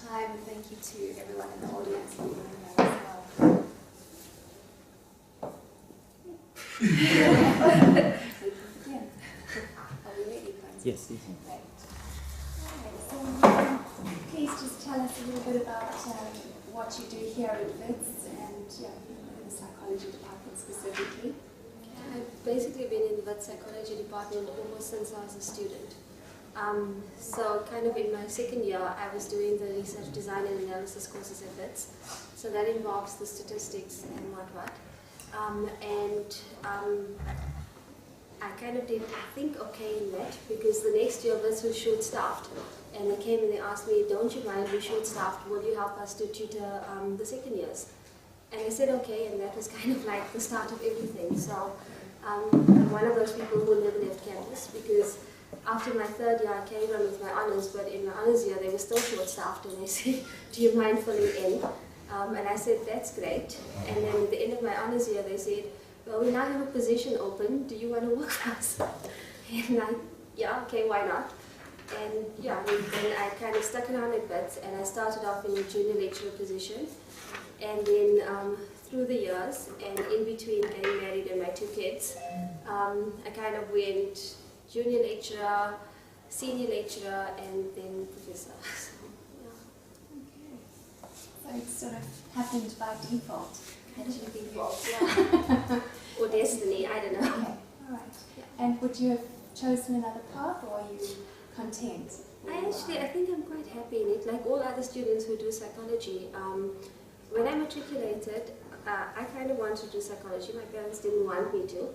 time, and thank you to everyone in the audience for being there as well. Are we ready, Francis? Yes. Great. Alright, so please just tell us a little bit about what you do here at WITS and in the psychology department specifically. I've basically been in the WITS psychology department almost since I was a student. So kind of in my second year, I was doing the research design and analysis courses at WITS. So that involves the statistics and what. I kind of did, I think, okay in that, because the next year WITS was short-staffed. And they came and they asked me, don't you mind, we're short-staffed, will you help us to tutor the second years? And I said okay, and that was kind of like the start of everything. So I'm one of those people who never left campus, because after my third year I carried on with my honours, but in my honours year they were still short-staffed, and they said, do you mind filling in? And I said, that's great. And then at the end of my honours year they said, well, we now have a position open, do you want to work for us? And I, yeah, okay, why not? And yeah, then I kind of stuck around at WITS, and I started off in a junior lecturer position. And then through the years, and in between getting married and my two kids, I kind of went junior lecturer, senior lecturer, and then professor. So it sort of happened by default. Actually, default, yeah. Or destiny, I don't know. Okay, all right. Yeah. And would you have chosen another path, or are you content? I think I'm quite happy in it. Like all other students who do psychology, when I matriculated, I kind of wanted to do psychology. My parents didn't want me to.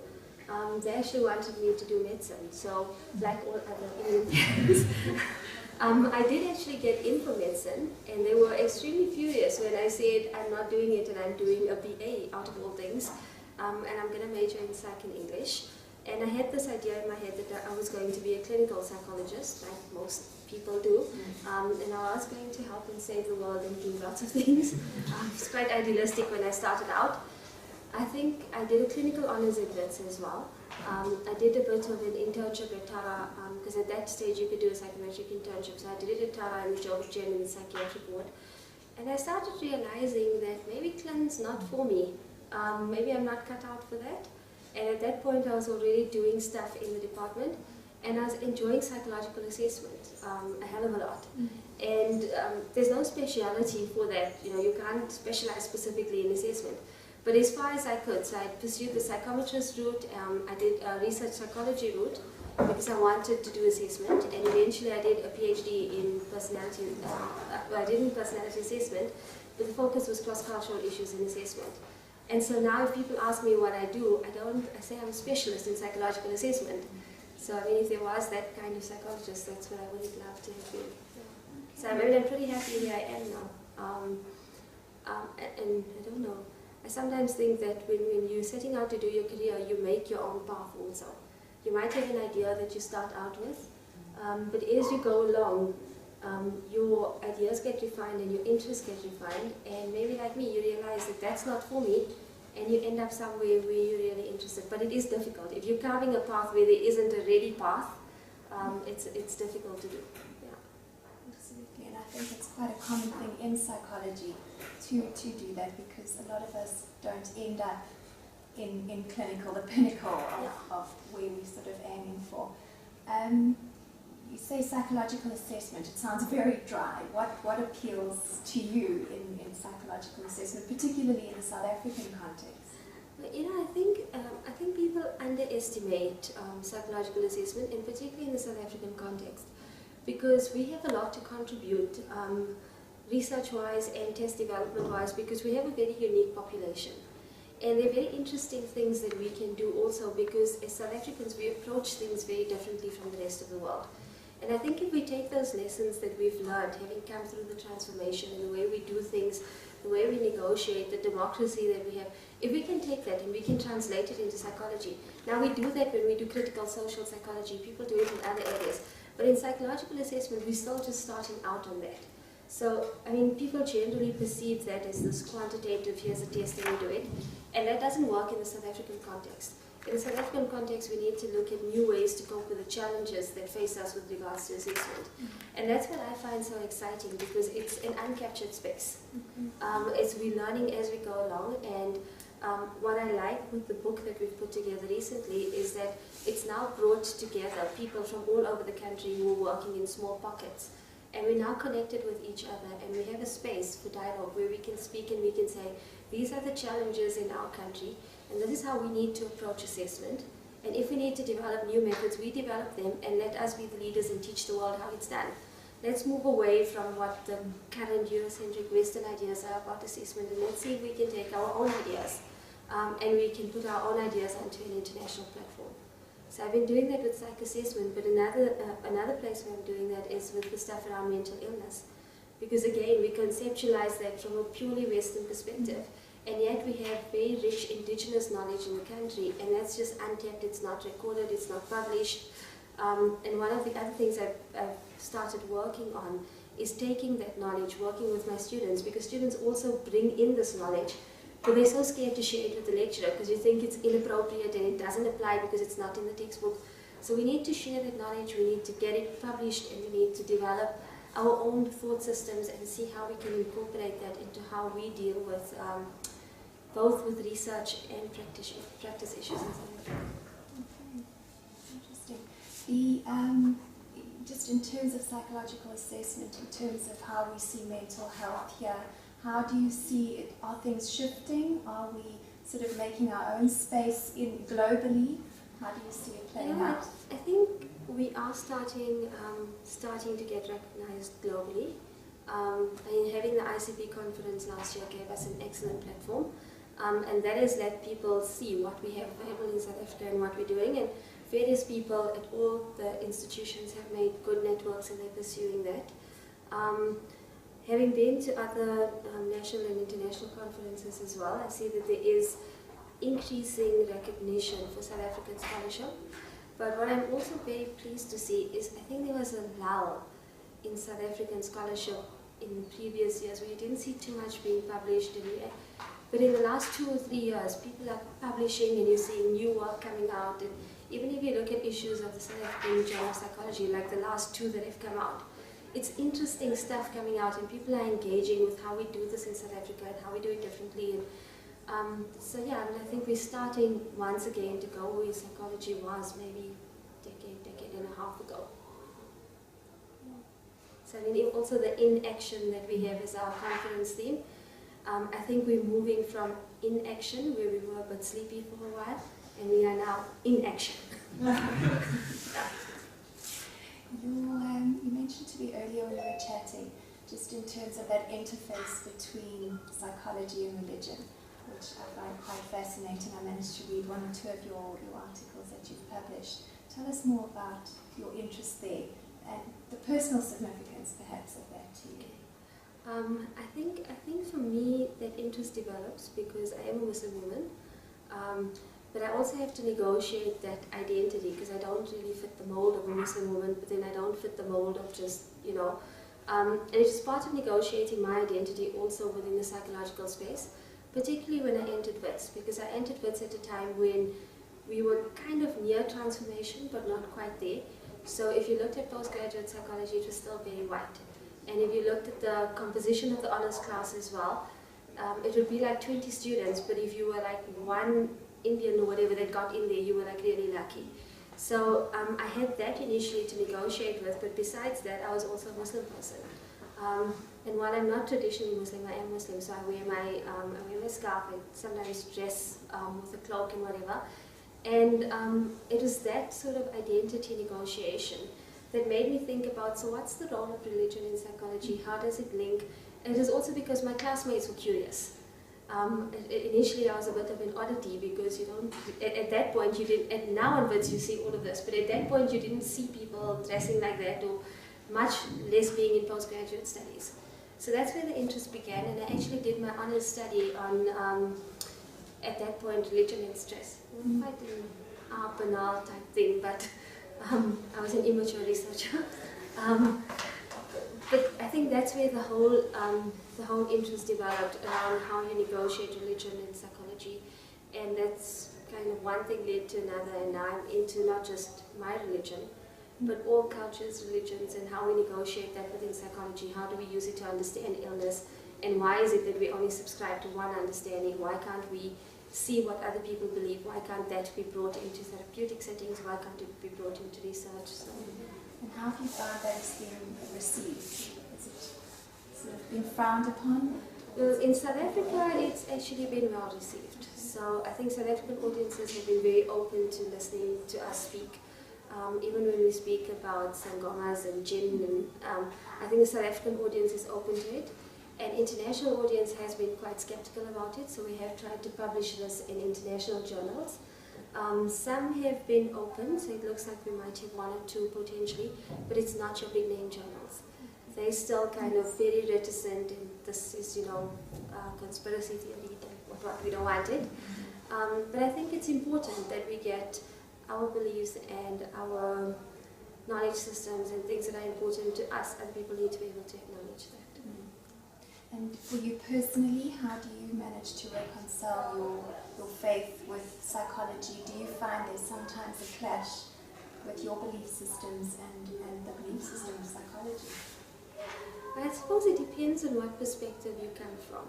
They actually wanted me to do medicine. So, like all other Indian parents, I did actually get in for medicine, and they were extremely furious when I said I'm not doing it and I'm doing a BA out of all things, and I'm going to major in Psych and English. And I had this idea in my head that I was going to be a clinical psychologist, like most people do, and I was going to help and save the world and do lots of things. It's quite idealistic when I started out. I think I did a clinical honours at WITS as well. I did a bit of an internship at Tara, because at that stage you could do a psychometric internship, so I did it at Tara in the George Gen in the psychiatric ward. And I started realising that maybe clinic's not for me. Maybe I'm not cut out for that. And at that point I was already doing stuff in the department, and I was enjoying psychological assessment a hell of a lot. And there's no speciality for that, you can't specialize specifically in assessment. But as far as I could, so I pursued the psychometrist route, I did a research psychology route because I wanted to do assessment, and eventually I did a PhD in personality, I did in personality assessment, but the focus was cross-cultural issues in assessment. And so now if people ask me what I do, I say I'm a specialist in psychological assessment. So I mean, if there was that kind of psychologist, that's what I would love to have been. So I mean, I'm pretty happy here I am now. And I don't know, I sometimes think that when you're setting out to do your career, you make your own path also. You might have an idea that you start out with, but as you go along, your ideas get refined and your interests get refined, and maybe like me, you realize that that's not for me, and you end up somewhere where you're really interested. But it is difficult. If you're carving a path where there isn't a ready path, it's difficult to do. Yeah. Absolutely, and I think it's quite a common thing in psychology to do that, because a lot of us don't end up in clinical, the pinnacle of where we're sort of aiming for. You say psychological assessment, it sounds very dry. What appeals to you in psychological assessment, particularly in the South African context? Well, I think people underestimate psychological assessment, and particularly in the South African context, because we have a lot to contribute research-wise and test development-wise, because we have a very unique population. And there are very interesting things that we can do also, because as South Africans we approach things very differently from the rest of the world. And I think if we take those lessons that we've learned, having come through the transformation and the way we do things, the way we negotiate, the democracy that we have, if we can take that and we can translate it into psychology. Now we do that when we do critical social psychology, people do it in other areas. But in psychological assessment, we're still just starting out on that. So, I mean, people generally perceive that as this quantitative, here's a test and you do it. And that doesn't work in the South African context. in the South African context, we need to look at new ways to cope with the challenges that face us with regards to assessment. And that's what I find so exciting, because it's an uncaptured space. It's we're learning as we go along, and what I like with the book that we've put together recently is that it's now brought together people from all over the country who are working in small pockets. And we're now connected with each other, and we have a space for dialogue where we can speak and we can say, these are the challenges in our country, and this is how we need to approach assessment. And if we need to develop new methods, we develop them, and let us be the leaders and teach the world how it's done. Let's move away from what the current Eurocentric Western ideas are about assessment, and let's see if we can take our own ideas and we can put our own ideas onto an international platform. So I've been doing that with psych assessment, but another place where I'm doing that is with the stuff around mental illness. Because again, we conceptualize that from a purely Western perspective, and yet we have very rich indigenous knowledge in the country, and that's just untapped, it's not recorded, it's not published. And one of the other things I've started working on is taking that knowledge, working with my students, because students also bring in this knowledge, but they're so scared to share it with the lecturer because you think it's inappropriate and it doesn't apply because it's not in the textbook. So we need to share that knowledge, we need to get it published, and we need to develop our own thought systems and see how we can incorporate that into how we deal with both with research and practice issues in South Africa. Okay, interesting. Just in terms of psychological assessment, in terms of how we see mental health here, how do you see it? Are things shifting? Are we sort of making our own space globally? How do you see it playing out? I think we are starting to get recognized globally. Having the ICP conference last year gave us an excellent platform, and that has let people see what we have available in South Africa and what we're doing. And various people at all the institutions have made good networks, and they're pursuing that. Having been to other national and international conferences as well, I see that there is increasing recognition for South African scholarship. But what I'm also very pleased to see is I think there was a lull in South African scholarship in previous years where you didn't see too much being published. But in the last 2 or 3 years, people are publishing and you're seeing new work coming out. And even if you look at issues of the South African Journal of Psychology, like the last 2 that have come out, it's interesting stuff coming out, and people are engaging with how we do this in South Africa and how we do it differently. And so yeah, I mean, I think we're starting once again to go where psychology was maybe decade and a half ago. So I mean, also the inaction that we have as our conference theme. I think we're moving from inaction, where we were a bit sleepy for a while, and we are now in action. You mentioned to me earlier when we were chatting, just in terms of that interface between psychology and religion, which I find quite fascinating. I managed to read 1 or 2 of your articles that you've published. Tell us more about your interest there and the personal significance, perhaps, of that to you. I think for me that interest develops because I am a Muslim woman. But I also have to negotiate that identity because I don't really fit the mold of a Muslim woman, but then I don't fit the mold of just, and it's part of negotiating my identity also within the psychological space, particularly when I entered WITS, because I entered WITS at a time when we were kind of near transformation, but not quite there. So if you looked at postgraduate psychology, it was still very white. And if you looked at the composition of the honors class as well, it would be like 20 students, but if you were like one Indian or whatever that got in there, you were like really lucky. So I had that initially to negotiate with, but besides that, I was also a Muslim person. And while I'm not traditionally Muslim, I am Muslim, so I wear my scarf and sometimes dress with a cloak and whatever. And it was that sort of identity negotiation that made me think about, so what's the role of religion in psychology? How does it link? And it was also because my classmates were curious. Initially I was a bit of an oddity because you don't, at that point you didn't, and now on WITS you see all of this, but at that point you didn't see people dressing like that, or much less being in postgraduate studies. So that's where the interest began, and I actually did my honors study on, at that point, religion and stress. Quite an banal type thing, but I was an immature researcher. But I think that's where the whole interest developed around how you negotiate religion and psychology, and that's kind of one thing led to another, and now I'm into not just my religion, but all cultures, religions, and how we negotiate that within psychology. How do we use it to understand illness, and why is it that we only subscribe to one understanding? Why can't we see what other people believe? Why can't that be brought into therapeutic settings? Why can't it be brought into research? So, and how have you found that it's been received? Is it sort of been frowned upon? well, in South Africa, it's actually been well received. So I think South African audiences have been very open to listening to us speak. Even when we speak about sangomas and jinn, and I think the South African audience is open to it. And international audience has been quite skeptical about it, so we have tried to publish this in international journals. Some have been open, so it looks like we might have one or two potentially, but it's not your big name journals. They're still kind of very reticent, and this is, conspiracy theory, what we don't want it. But I think it's important that we get our beliefs and our knowledge systems and things that are important to us, and people need to be able to acknowledge that. And for you personally, how do you manage to reconcile your faith with psychology? Do you find there's sometimes a clash with your belief systems and the belief system of psychology? I suppose it depends on what perspective you come from.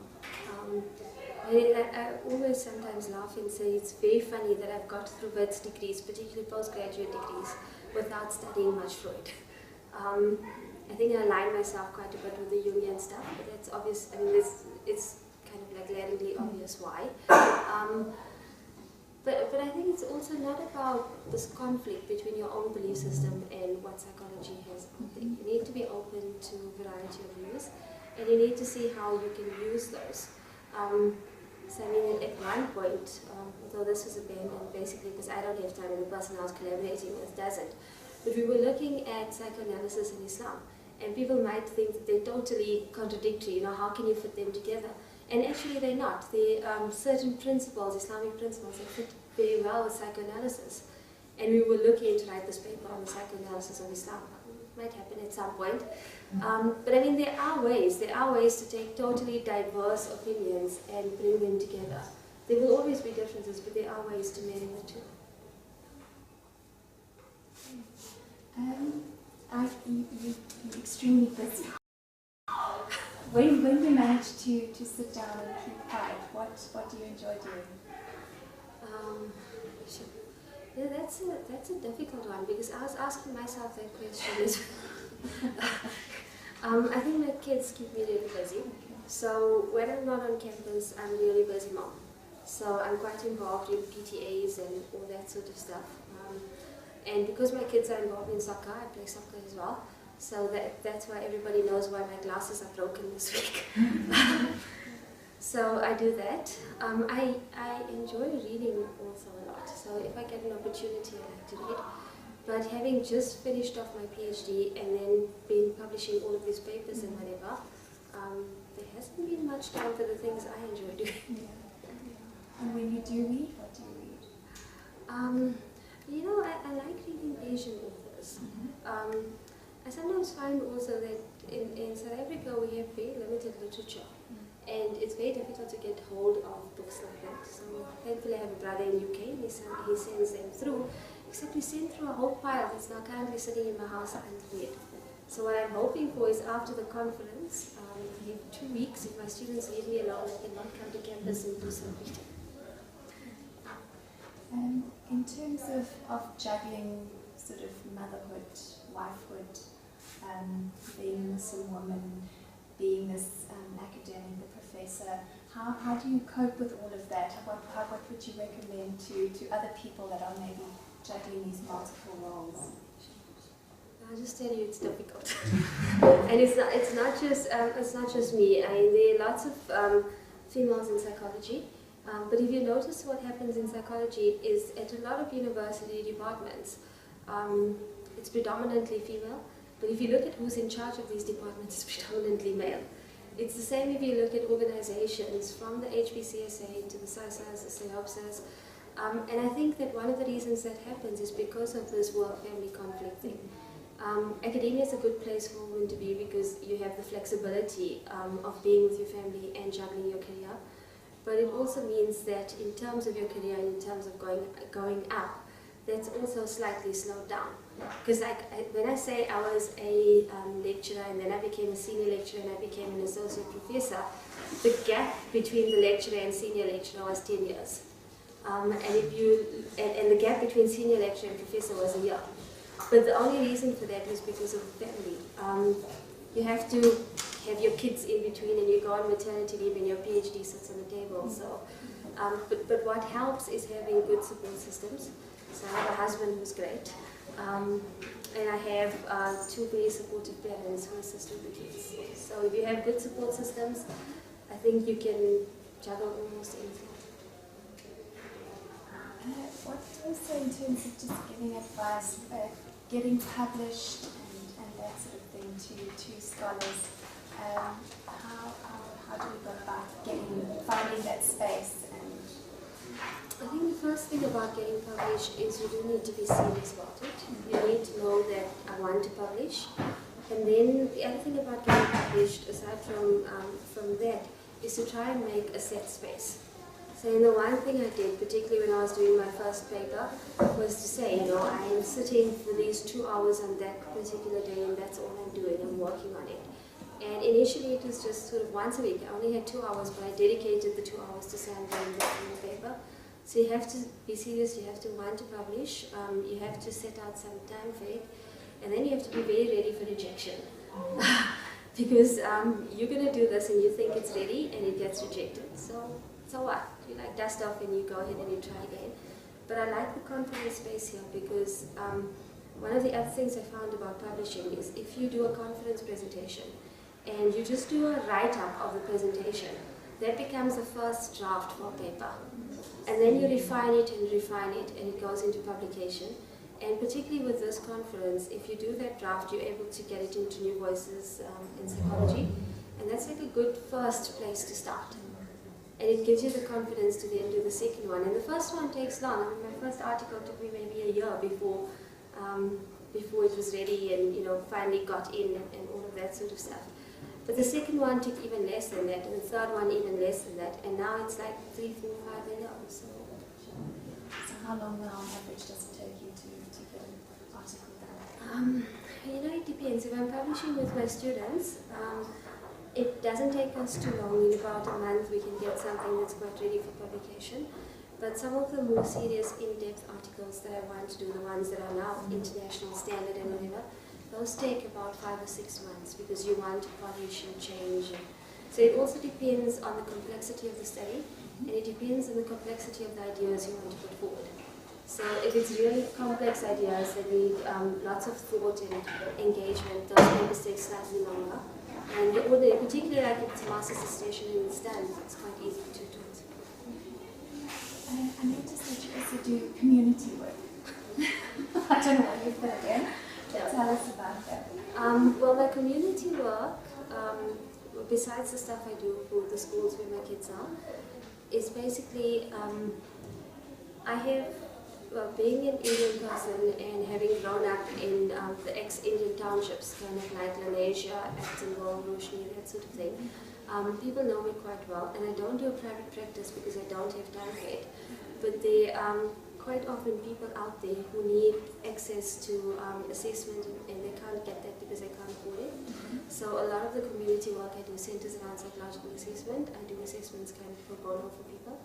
I always sometimes laugh and say it's very funny that I've got through Wits degrees, particularly postgraduate degrees, without studying much Freud. I think I align myself quite a bit with the Jungian stuff, but that's obvious. I mean, it's kind of like glaringly obvious why. But I think it's also not about this conflict between your own belief system and what psychology has. You need to be open to a variety of views, and you need to see how you can use those. So I mean, at one point, although this was abandoned basically because I don't have time and the person I was collaborating with doesn't, but we were looking at psychoanalysis in Islam, and people might think that they're totally contradictory, how can you fit them together? And actually they're not. There are certain principles, Islamic principles, that fit very well with psychoanalysis. And we were looking to write this paper on the psychoanalysis of Islam. It might happen at some point. But I mean, there are ways to take totally diverse opinions and bring them together. There will always be differences, but there are ways to marry the two. You're extremely busy. When you manage to sit down and keep quiet, what do you enjoy doing? Sure. Yeah, that's a difficult one, because I was asking myself that question as well. I think my kids keep me really busy. So when I'm not on campus, I'm a really busy mom. So I'm quite involved in PTAs and all that sort of stuff. And because my kids are involved in soccer, I play soccer as well. So that's why everybody knows why my glasses are broken this week. So I do that. I enjoy reading also a lot. So if I get an opportunity, I like to read. But having just finished off my PhD and then been publishing all of these papers and whatever, there hasn't been much time for the things I enjoy doing. Yeah. And when you do read, what do you read? I like reading Asian authors. I sometimes find also that in South Africa we have very limited literature, and it's very difficult to get hold of books like that. So thankfully I have a brother in UK, and he sends them through, except we sent through a whole pile that's now currently sitting in my house unread. So what I'm hoping for is after the conference, we have 2 weeks, if my students leave me alone, I cannot come to campus and do some reading. In terms of juggling sort of motherhood, wifehood, being a Muslim woman, being this academic, the professor, how do you cope with all of that? What would you recommend to other people that are maybe juggling these multiple roles? I'll just tell you, it's difficult, and it's not just me. I mean, there are lots of females in psychology. But if you notice what happens in psychology is at a lot of university departments, it's predominantly female, but if you look at who's in charge of these departments, it's predominantly male. It's the same if you look at organizations from the HPCSA to the SASAs, the SEOPSAs, and I think that one of the reasons that happens is because of this work-family conflict thing. Academia is a good place for women to be because you have the flexibility of being with your family and juggling your career. but it also means that in terms of your career and in terms of going up, that's also slightly slowed down. Because when I say I was a lecturer and then I became a senior lecturer and I became an associate professor, the gap between the lecturer and senior lecturer was 10 years. And the gap between senior lecturer and professor was a year. But the only reason for that was because of the family. You have to have your kids in between, and you go on maternity leave and your PhD sits on the table. So, but what helps is having good support systems. So I have a husband who's great, and I have 2 very supportive parents who assist with the kids. So if you have good support systems, I think you can juggle almost anything. What also in terms of just giving advice, getting published and that sort of thing to scholars, how do we go about finding that space? And I think the first thing about getting published is you do need to be serious about it. You need to know that I want to publish. And then the other thing about getting published, aside from that, is to try and make a set space. So the one thing I did, particularly when I was doing my first paper, was to say, I am sitting for these 2 hours on that particular day and that's all I'm doing, I'm working on it. And initially it was just sort of once a week. I only had 2 hours, but I dedicated the 2 hours to Sandra and working the paper. So you have to be serious, you have to want to publish, you have to set out some time for it, and then you have to be very ready for rejection. Because you're going to do this and you think it's ready and it gets rejected. So what? You dust off and you go ahead and you try again. But I like the conference space here because one of the other things I found about publishing is if you do a conference presentation and you just do a write-up of the presentation, that becomes the first draft for a paper. And then you refine it and it goes into publication. And particularly with this conference, if you do that draft, you're able to get it into New Voices in Psychology. And that's like a good first place to start. And it gives you the confidence to then do the second one. And the first one takes long. I mean, my first article took me maybe a year before it was ready and finally got in and all of that sort of stuff. But the second one took even less than that, and the third one even less than that. And now it's like 3, 4, 5 a year. So how long now on average does it take you to get an article done? It depends. If I'm publishing with my students, it doesn't take us too long. In about a month we can get something that's quite ready for publication. But some of the more serious, in-depth articles that I want to do, the ones that are now international standard and whatever, those take about 5 or 6 months because you want to polish and change. So it also depends on the complexity of the study, and it depends on the complexity of the ideas you want to put forward. So if it's really complex ideas that need lots of thought and engagement, those papers take slightly longer. And particularly like if it's a master's dissertation and it's done, it's quite easy to do it. I noticed that you also do community work. I don't know what you put it in. Tell us about that. Well, my community work, besides the stuff I do for the schools where my kids are, is basically, I have, being an Indian person and having grown up in the ex-Indian townships, kind of like Lanesia, Actonville, Roshni, that sort of thing, people know me quite well, and I don't do a private practice because I don't have time for it, but there are quite often people out there who need access to assessment and they can't get that because they can't afford it. So a lot of the community work I do centers around psychological assessment. I do assessments kind of pro bono for people.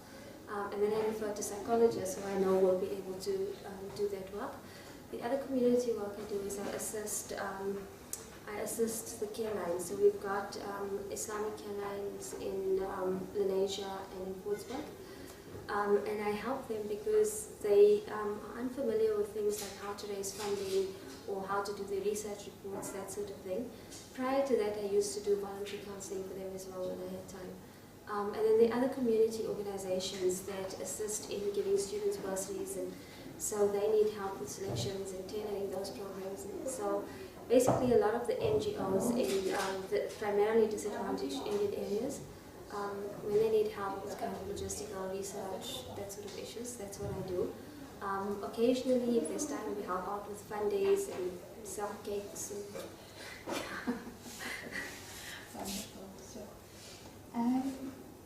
And then I refer to psychologists who I know will be able to do that work. The other community work I do is I assist the care lines. So we've got Islamic care lines in Lanesia and in Portsmouth. And I help them because they are unfamiliar with things like how to raise funding or how to do their research reports, that sort of thing. Prior to that, I used to do voluntary counseling for them as well when I had time. And then the other community organizations that assist in giving students bursaries, and so they need help with selections and tailoring those programs. And so basically a lot of the NGOs in the primarily disadvantaged Indian areas, when they need help with kind of logistical research, that sort of issues, that's what I do. Occasionally, if there's time, we help out with fun days and sell cakes. Wonderful, sure.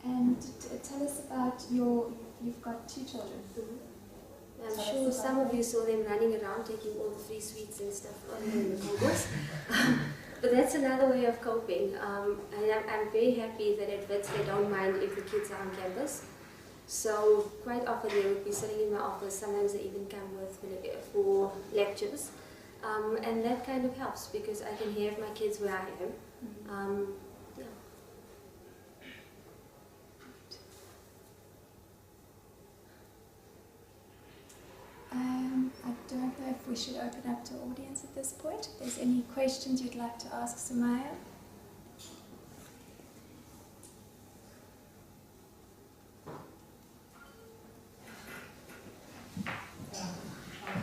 And tell us you've got 2 children. I'm sure some of you saw them running around taking all the free sweets and stuff in the Congress. But that's another way of coping. And I'm very happy that at WITS they don't mind if the kids are on campus. So quite often they would be sitting in my office, sometimes they even come with for lectures. And that kind of helps because I can have my kids where I am. Yeah. I don't know if we should open up to audience at this point. If there's any questions you'd like to ask Sumaya.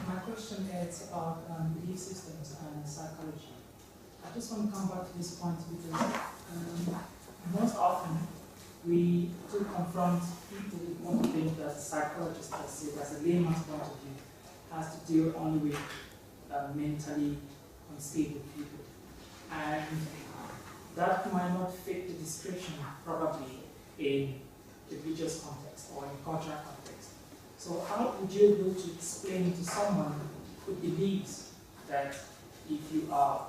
My question is about belief systems and psychology. I just want to come back to this point because most often we do confront people with one thing that a psychologist has said, as a layman's point of view, has to deal only with mentally unstable people. And that might not fit the description probably in the religious context or in cultural context. So how would you be able to explain to someone who believes that if you are,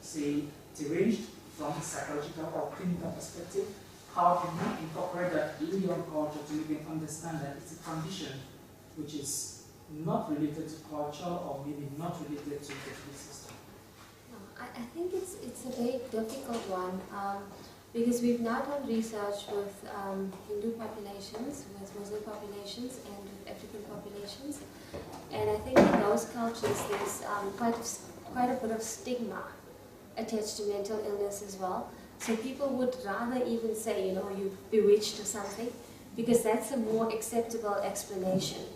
say, deranged from a psychological or clinical perspective, how can you incorporate that in your culture to even understand that it's a condition which is not related to culture or maybe not related to the belief system? I think it's a very difficult one because we've now done research with Hindu populations, with Muslim populations, and with African populations, and I think in those cultures there's quite a bit of stigma attached to mental illness as well. So people would rather even say, you know, you're bewitched or something, because that's a more acceptable explanation.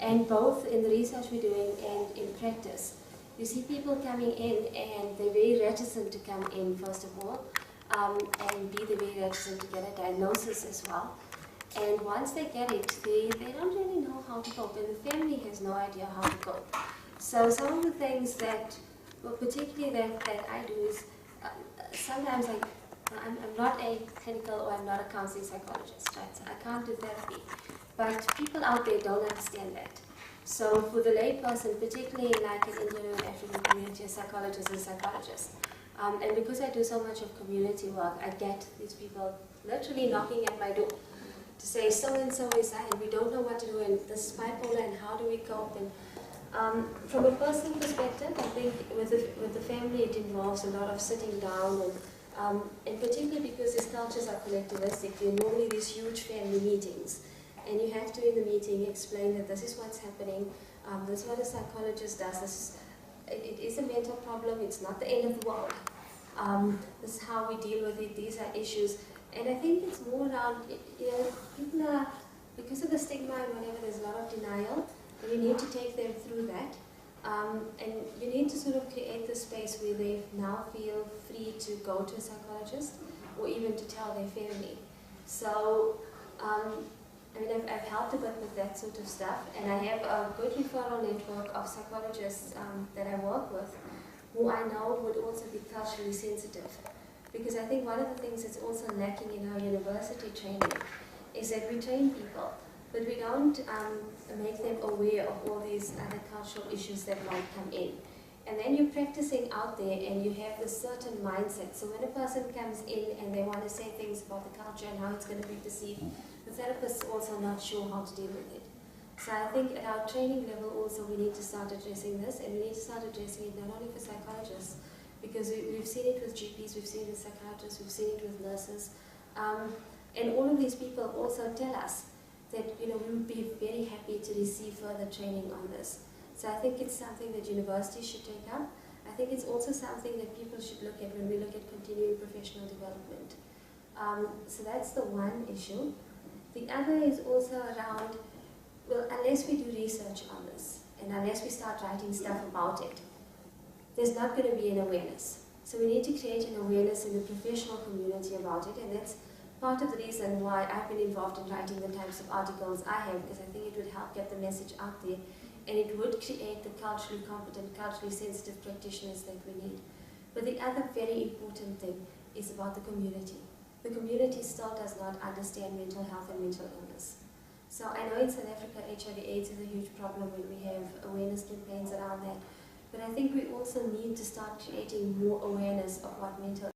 And both in the research we're doing and in practice, you see people coming in and they're very reticent to come in, first of all, and B, they're very reticent to get a diagnosis as well. And once they get it, they don't really know how to cope, and the family has no idea how to cope. So some of the things that, well, particularly that I do is, sometimes I'm not a clinical or I'm not a counseling psychologist, right? So I can't do therapy. But people out there don't understand that. So for the layperson, particularly like in Indian and African community, a psychologist is a psychologist. And because I do so much of community work, I get these people literally knocking at my door to say, so-and-so is that, and we don't know what to do, and this is bipolar, and how do we cope? And from a personal perspective, I think with the family it involves a lot of sitting down, and particularly because these cultures are collectivistic, there are normally these huge family meetings, and you have to in the meeting explain that this is what's happening, this is what a psychologist does, it is a mental problem, it's not the end of the world, this is how we deal with it, these are issues, and I think it's more around, you know, people are, because of the stigma and whatever, there's a lot of denial. You need to take them through that, and you need to sort of create the space where they now feel free to go to a psychologist or even to tell their family. So, I mean, I've helped a bit with that sort of stuff, and I have a good referral network of psychologists that I work with who I know would also be culturally sensitive. Because I think one of the things that's also lacking in our university training is that we train people, but we don't make them aware of all these other cultural issues that might come in. And then you're practicing out there and you have this certain mindset. So when a person comes in and they want to say things about the culture and how it's going to be perceived, the therapist is also not sure how to deal with it. So I think at our training level also we need to start addressing this, and we need to start addressing it not only for psychologists, because we've seen it with GPs, we've seen it with psychiatrists, we've seen it with nurses. And all of these people also tell us that, you know, we would be very happy to receive further training on this. So I think it's something that universities should take up. I think it's also something that people should look at when we look at continuing professional development. So that's the one issue. The other is also around, well, unless we do research on this, and unless we start writing stuff about it, there's not going to be an awareness. So we need to create an awareness in the professional community about it, and that's part of the reason why I've been involved in writing the types of articles I have, because I think it would help get the message out there, and it would create the culturally competent, culturally sensitive practitioners that we need. But the other very important thing is about the community. The community still does not understand mental health and mental illness. So I know in South Africa HIV/AIDS is a huge problem when we have awareness campaigns around that. But I think we also need to start creating more awareness of what mental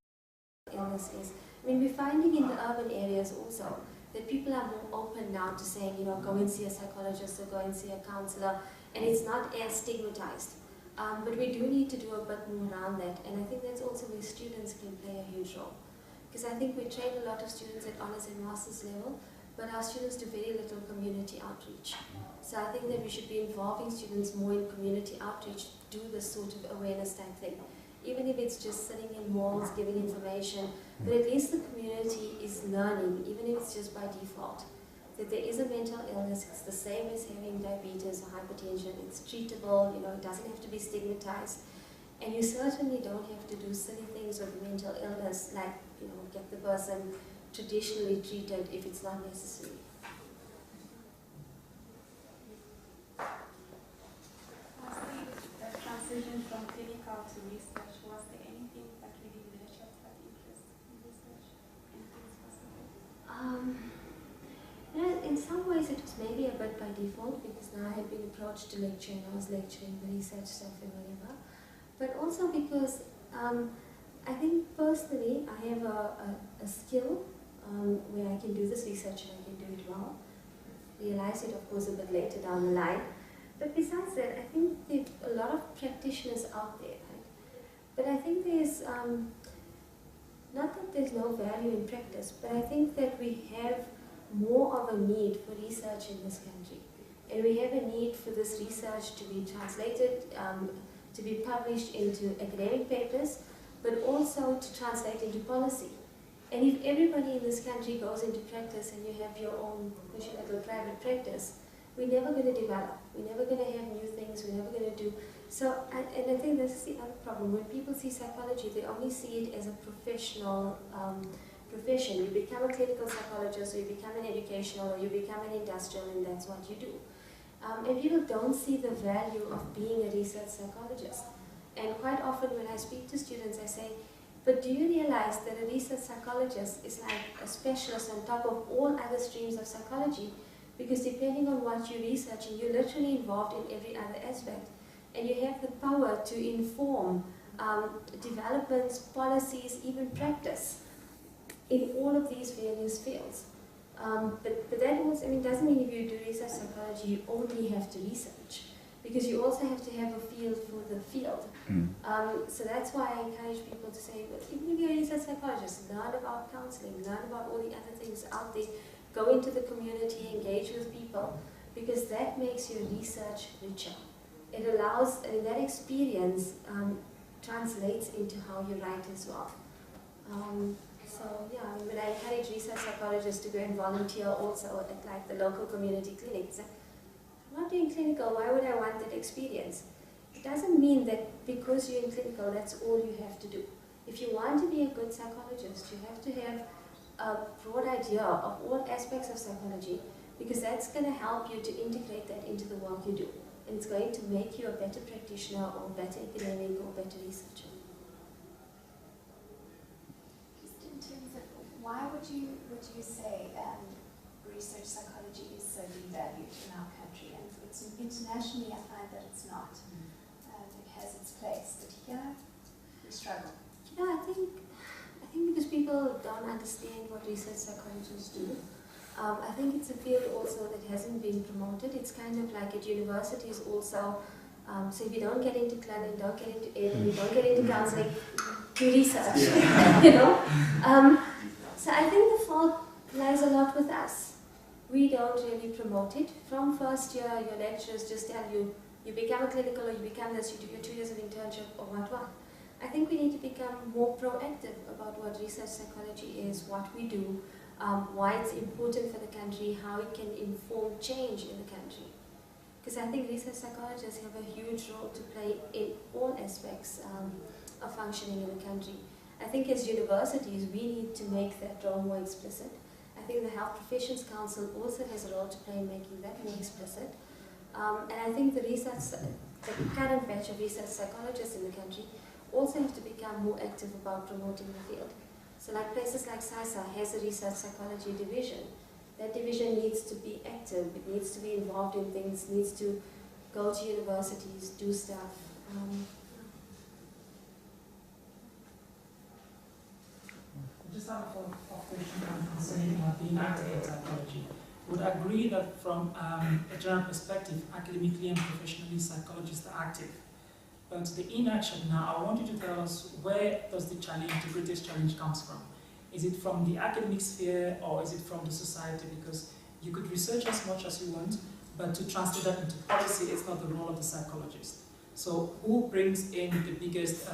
illness is. I mean, we're finding in the urban areas also that people are more open now to saying, you know, go and see a psychologist or go and see a counselor, and it's not as stigmatized. But we do need to do a bit more around that, and I think that's also where students can play a huge role. Because I think we train a lot of students at honours and masters level, but our students do very little community outreach. So I think that we should be involving students more in community outreach, do this sort of awareness type thing. Even if it's just sitting in malls, giving information, but at least the community is learning, even if it's just by default, that there is a mental illness. It's the same as having diabetes or hypertension. It's treatable, you know, it doesn't have to be stigmatized. And you certainly don't have to do silly things with mental illness, like, you know, get the person traditionally treated if it's not necessary. The transition from clinical to research, was there anything that really led you to that interest in research? Anything specific? You know, in some ways it was maybe a bit by default, because now I had been approached to lecture and I was lecturing the research stuff and whatever. But also because I think personally I have a skill where I can do this research and I can do it well. Realize it, of course, a bit later down the line. But besides that, I think there are a lot of practitioners out there, right? But I think there's, not that there's no value in practice, but I think that we have more of a need for research in this country. And we have a need for this research to be translated, to be published into academic papers, but also to translate into policy. And if everybody in this country goes into practice and you have your own little private practice, we're never going to develop. We're never going to have new things. We're never going to do. So, and I think this is the other problem. When people see psychology, they only see it as a professional profession. You become a clinical psychologist, or you become an educational, or you become an industrial, and that's what you do. And people don't see the value of being a research psychologist. And quite often when I speak to students, I say, but do you realize that a research psychologist is like a specialist on top of all other streams of psychology? Because depending on what you're researching, you're literally involved in every other aspect. And you have the power to inform developments, policies, even practice in all of these various fields. But that also, I mean, doesn't mean if you do research psychology, you only have to research. Because you also have to have a feel for the field. So that's why I encourage people to say, well, even if you're a research psychologist, learn about counseling, learn about all the other things out there, go into the community, engage with people, because that makes your research richer. It allows, I mean, that experience translates into how you write as well. So yeah, I mean, when I encourage research psychologists to go and volunteer also at like the local community clinics, I'm not doing clinical, why would I want that experience? It doesn't mean that because you're in clinical, that's all you have to do. If you want to be a good psychologist, you have to have a broad idea of all aspects of psychology, because that's going to help you to integrate that into the work you do. And it's going to make you a better practitioner or a better academic or better researcher. Just in terms of, why would you say research psychology is so devalued in our country? And it's internationally, I find that it's not. It has its place, but here we struggle. Yeah, I think because people don't understand what research psychologists do. I think it's a field also that hasn't been promoted. It's kind of like at universities also. So if you don't get into clinic, don't get into ed, you don't get into counseling, do research. You know. So I think the fault lies a lot with us. We don't really promote it. From first year, your lecturers just tell you, you become a clinical, or you become this, you do your 2 years of internship, or what. I think we need to become more proactive about what research psychology is, what we do, why it's important for the country, how it can inform change in the country. Because I think research psychologists have a huge role to play in all aspects of functioning in the country. I think as universities, we need to make that role more explicit. I think the Health Professions Council also has a role to play in making that more explicit. And I think the current batch of research psychologists in the country also have to become more active about promoting the field. So like places like SAISA has a research psychology division, that division needs to be active, it needs to be involved in things, needs to go to universities, do stuff. I just have a follow-up question on saying being active in psychology. Would agree that from a general perspective, academically and professionally, psychologists are active. But the inaction now, I want you to tell us, where does the challenge, the greatest challenge comes from? Is it from the academic sphere or is it from the society? Because you could research as much as you want, but to translate that into policy is not the role of the psychologist. So who brings in the biggest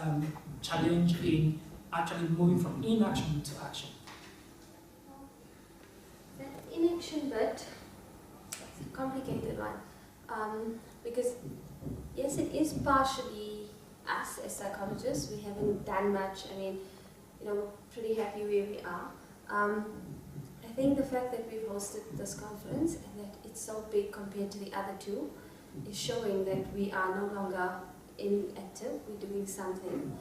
challenge in actually moving from inaction to action? That inaction bit is a complicated one. Because yes, it is partially us as psychologists. We haven't done much. I mean, we're pretty happy where we are. I think the fact that we've hosted this conference and that it's so big compared to the other two is showing that we are no longer inactive, we're doing something.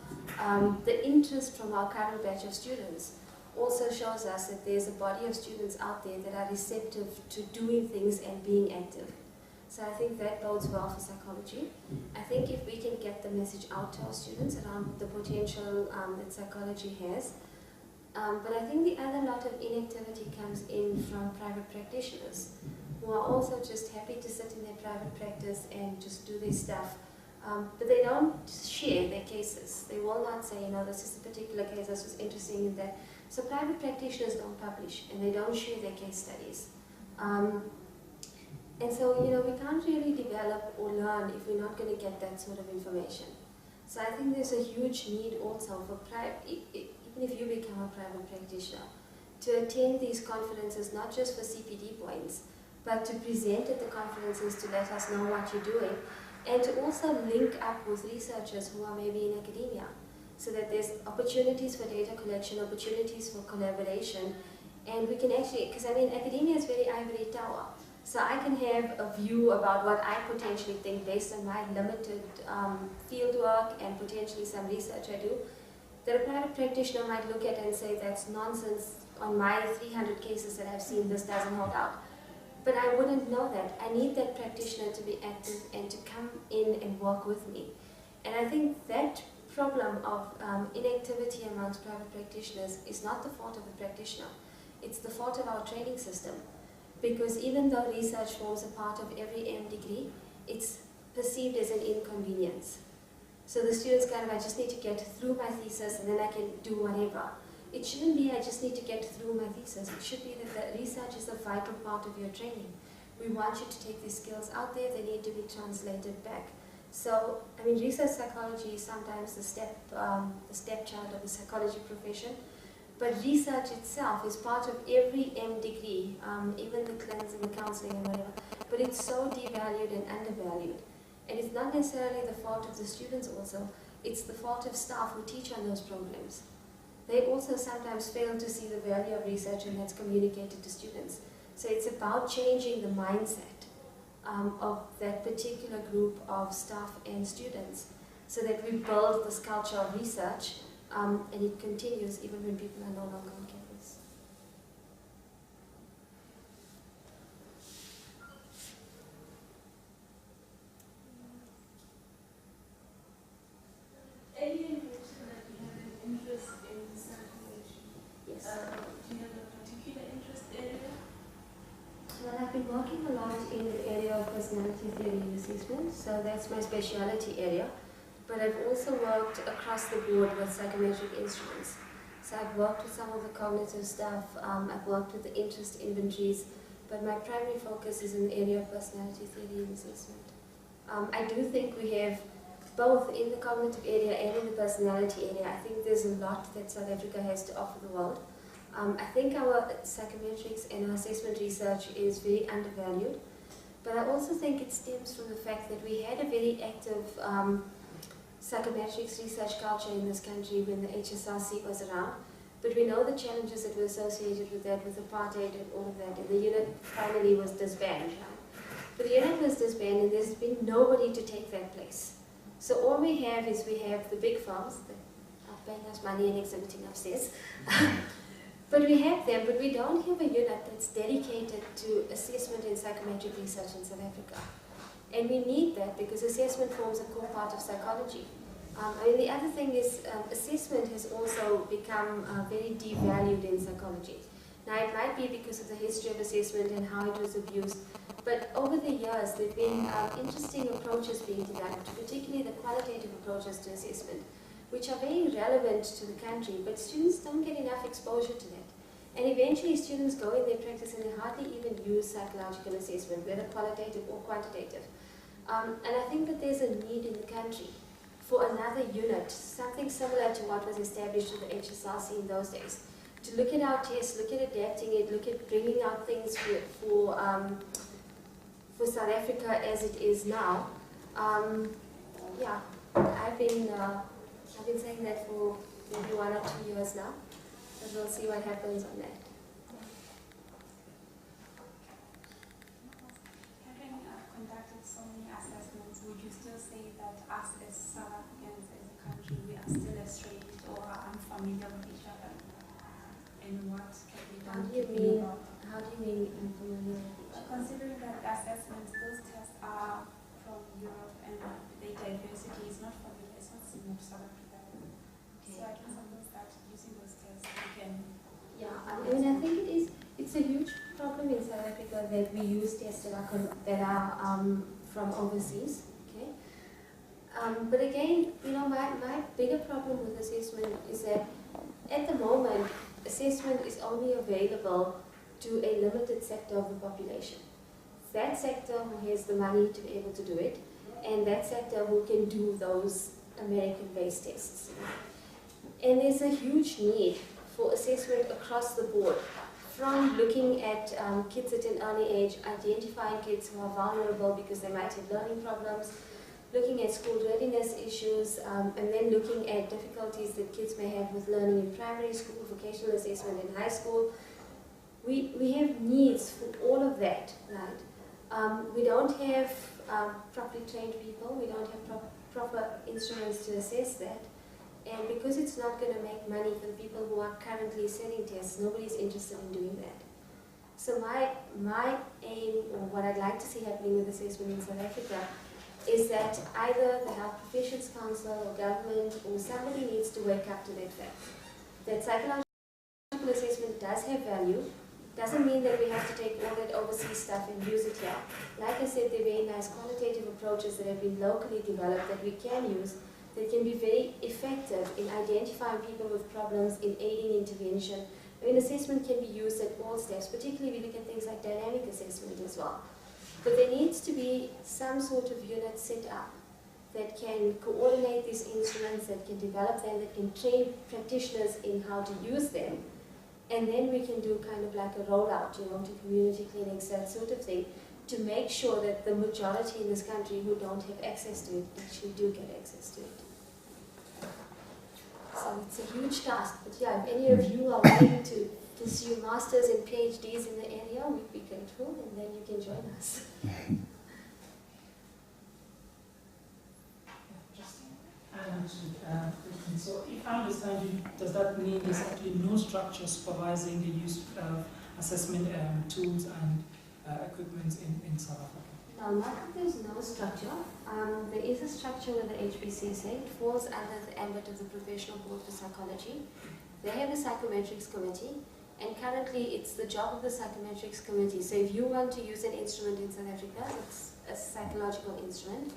The interest from our current batch of students also shows us that there's a body of students out there that are receptive to doing things and being active. So I think that bodes well for psychology. I think if we can get the message out to our students around the potential that psychology has. But I think the other lot of inactivity comes in from private practitioners who are also just happy to sit in their private practice and just do their stuff. But they don't share their cases. They will not say, this is a particular case, this was interesting in that. So private practitioners don't publish and they don't share their case studies. And so, we can't really develop or learn if we're not going to get that sort of information. So I think there's a huge need also for even if you become a private practitioner, to attend these conferences not just for CPD points, but to present at the conferences to let us know what you're doing, and to also link up with researchers who are maybe in academia, so that there's opportunities for data collection, opportunities for collaboration, and we can actually, because academia is very ivory tower, so I can have a view about what I potentially think based on my limited field work and potentially some research I do, that a private practitioner might look at and say, that's nonsense, on my 300 cases that I've seen, this doesn't hold out. But I wouldn't know that. I need that practitioner to be active and to come in and work with me. And I think that problem of inactivity amongst private practitioners is not the fault of the practitioner. It's the fault of our training system. Because even though research forms a part of every M degree, it's perceived as an inconvenience. So the students I just need to get through my thesis and then I can do whatever. It shouldn't be I just need to get through my thesis. It should be that the research is a vital part of your training. We want you to take these skills out there, they need to be translated back. So, research psychology is sometimes the stepchild of the psychology profession, but research itself is part of every M degree, even the clinics and the counseling and whatever, but it's so devalued and undervalued. And it's not necessarily the fault of the students also, it's the fault of staff who teach on those programs. They also sometimes fail to see the value of research, and that's communicated to students. So it's about changing the mindset of that particular group of staff and students so that we build this culture of research and it continues even when people are no longer on campus. Earlier you mentioned that you have an interest in psychology. Yes. Do you have a particular interest area? Well, I've been working a lot in the area of personality theory and assessment, so that's my speciality area. But I've also worked across the board with psychometric instruments. So I've worked with some of the cognitive stuff, I've worked with the interest inventories, but my primary focus is in the area of personality theory and assessment. I do think we have both in the cognitive area and in the personality area. I think there's a lot that South Africa has to offer the world. I think our psychometrics and our assessment research is very undervalued, but I also think it stems from the fact that we had a very active psychometrics research culture in this country when the HSRC was around, but we know the challenges that were associated with that, with apartheid and all of that, and the unit finally was disbanded. Right? But the unit was disbanded and there's been nobody to take that place. So all we have is we have the big firms that are paying us money and exhibiting upstairs. But But we have them, but we don't have a unit that's dedicated to assessment and psychometric research in South Africa. And we need that because assessment forms a core part of psychology. I mean, the other thing is assessment has also become very devalued in psychology. Now, it might be because of the history of assessment and how it was abused, but over the years there have been interesting approaches being developed, particularly the qualitative approaches to assessment, which are very relevant to the country, but students don't get enough exposure to that. And eventually students go in their practice and they hardly even use psychological assessment, whether qualitative or quantitative. And I think that there's a need in the country for another unit, something similar to what was established with the HSRC in those days, to look at our tests, look at adapting it, look at bringing out things for South Africa as it is now. Yeah, I've been saying that for maybe 1 or 2 years now, but we'll see what happens on that. Having conducted so many assessments, would you still say that us as South Africans, as a country, we are still estranged or are unfamiliar with each other? And what can be done to bring about? How do you mean unfamiliar with each other? Considering that the assessments, those tests are from Europe and the diversity is not familiar, it's not similar to South Africa. Okay. So I can suppose that using those tests we can. Yeah, I mean, I think it's a huge problem in South Africa that we use tests that are from overseas. Okay, but again, you know, my bigger problem with assessment is that at the moment, assessment is only available to a limited sector of the population. That sector who has the money to be able to do it, and that sector who can do those American-based tests. And there's a huge need for assessment across the board, from looking at kids at an early age, identifying kids who are vulnerable because they might have learning problems, looking at school readiness issues, and then looking at difficulties that kids may have with learning in primary school, vocational assessment in high school. We have needs for all of that, right? We don't have properly trained people, we don't have proper instruments to assess that. And because it's not going to make money for the people who are currently selling tests, nobody's interested in doing that. So my aim, or what I'd like to see happening with assessment in South Africa, is that either the Health Professions Council or government or somebody needs to wake up to that fact. That psychological assessment does have value, doesn't mean that we have to take all that overseas stuff and use it here. Like I said, there are very nice qualitative approaches that have been locally developed that we can use, that can be very effective in identifying people with problems, in aiding intervention. I mean, assessment can be used at all steps, particularly if we look at things like dynamic assessment as well. But there needs to be some sort of unit set up that can coordinate these instruments, that can develop them, that can train practitioners in how to use them. And then we can do kind of like a rollout, you know, to community clinics, that sort of thing, to make sure that the majority in this country who don't have access to it actually do get access to it. So it's a huge task, but yeah, if any of you are willing to pursue masters and PhDs in the area, we'd be grateful, and then you can join us. So if I understand you, does that mean there's actually no structure supervising the use of assessment tools and equipment in South Africa? No, not that there's no structure. There is a structure with the HPCSA. It falls under the ambit of the Professional Board for Psychology. They have a psychometrics committee, and currently it's the job of the psychometrics committee. So if you want to use an instrument in South Africa, it's a psychological instrument,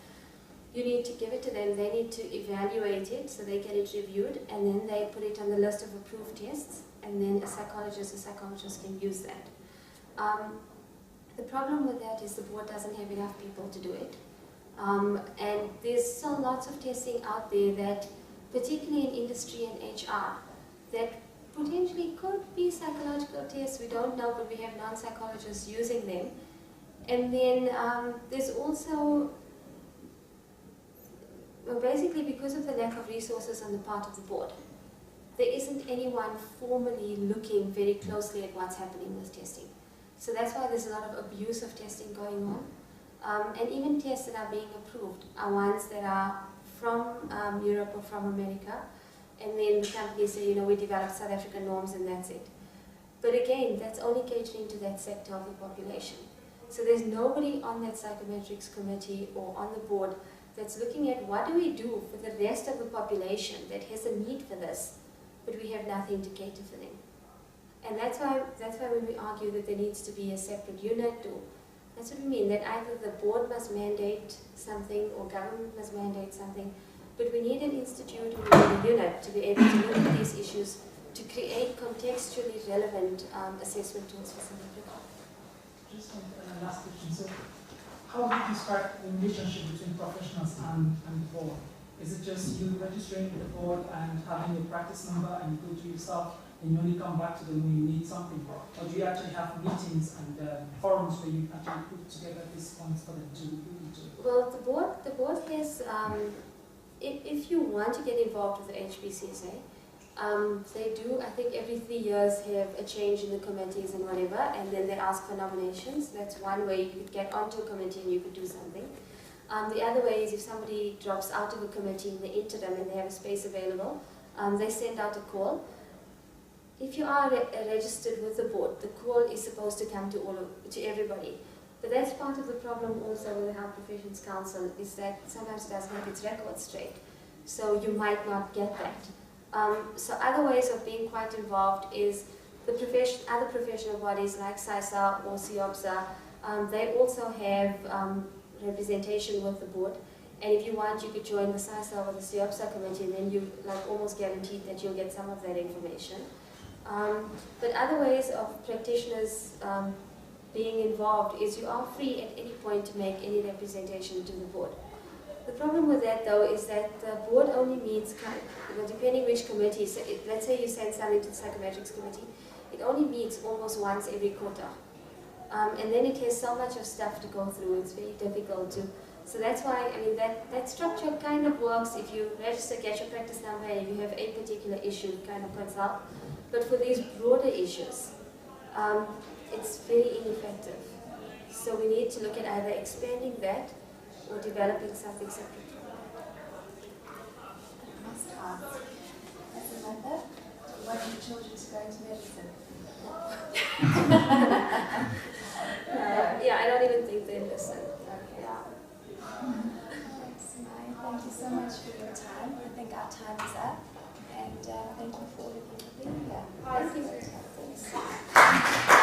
you need to give it to them. They need to evaluate it, so they get it reviewed, and then they put it on the list of approved tests, and then a psychologist can use that. The problem with that is the board doesn't have enough people to do it. And there's still lots of testing out there that, particularly in industry and HR, that potentially could be psychological tests. We don't know, but we have non-psychologists using them. And then there's also, well, basically because of the lack of resources on the part of the board, there isn't anyone formally looking very closely at what's happening with testing. So that's why there's a lot of abuse of testing going on. And even tests that are being approved are ones that are from Europe or from America. And then the companies say, you know, we developed South African norms and that's it. But again, that's only catering to that sector of the population. So there's nobody on that psychometrics committee or on the board that's looking at what do we do for the rest of the population that has a need for this, but we have nothing to cater for them. And that's why when we argue that there needs to be a separate unit, or that's what we mean, that either the board must mandate something or government must mandate something, but we need an institute or we need a unit to be able to look at these issues to create contextually relevant assessment tools for South Africa. Just one last question. So, how would you describe the relationship between professionals and the board? Is it just you registering with the board and having your practice number and you go to yourself and you only come back to them when you need something? Or do you actually have meetings and forums where you actually put together these points for them to look into? Well, the board has, if you want to get involved with the HPCSA, they do, I think every 3 years have a change in the committees and whatever, and then they ask for nominations. That's one way you could get onto a committee and you could do something. The other way is if somebody drops out of a committee in the interim and they have a space available, they send out a call. If you are registered with the board, the call is supposed to come to everybody. But that's part of the problem also with the Health Professions Council, is that sometimes it doesn't have its records straight. So you might not get that. So other ways of being quite involved is the other professional bodies like SAISA or CEOPSA, they also have representation with the board. And if you want, you could join the SAISA or the CEOPSA committee, and then you almost guaranteed that you'll get some of that information. But other ways of practitioners being involved is you are free at any point to make any representation to the board. The problem with that though is that the board only meets, depending which committee, so let's say you send something to the psychometrics committee, it only meets almost once every quarter. And then it has so much of stuff to go through, it's very difficult to. So that's why, I mean, that structure kind of works if you register, get your practice number, and if you have a particular issue, kind of consult. But for these broader issues, it's very ineffective. So we need to look at either expanding that or developing something separate. I must ask, as a mother, do you want your children to go into medicine? Yeah, I don't even think they listen. Yeah. Thank you so much for your time. I think our time is up. And thank you for all of you for being here. Thank you.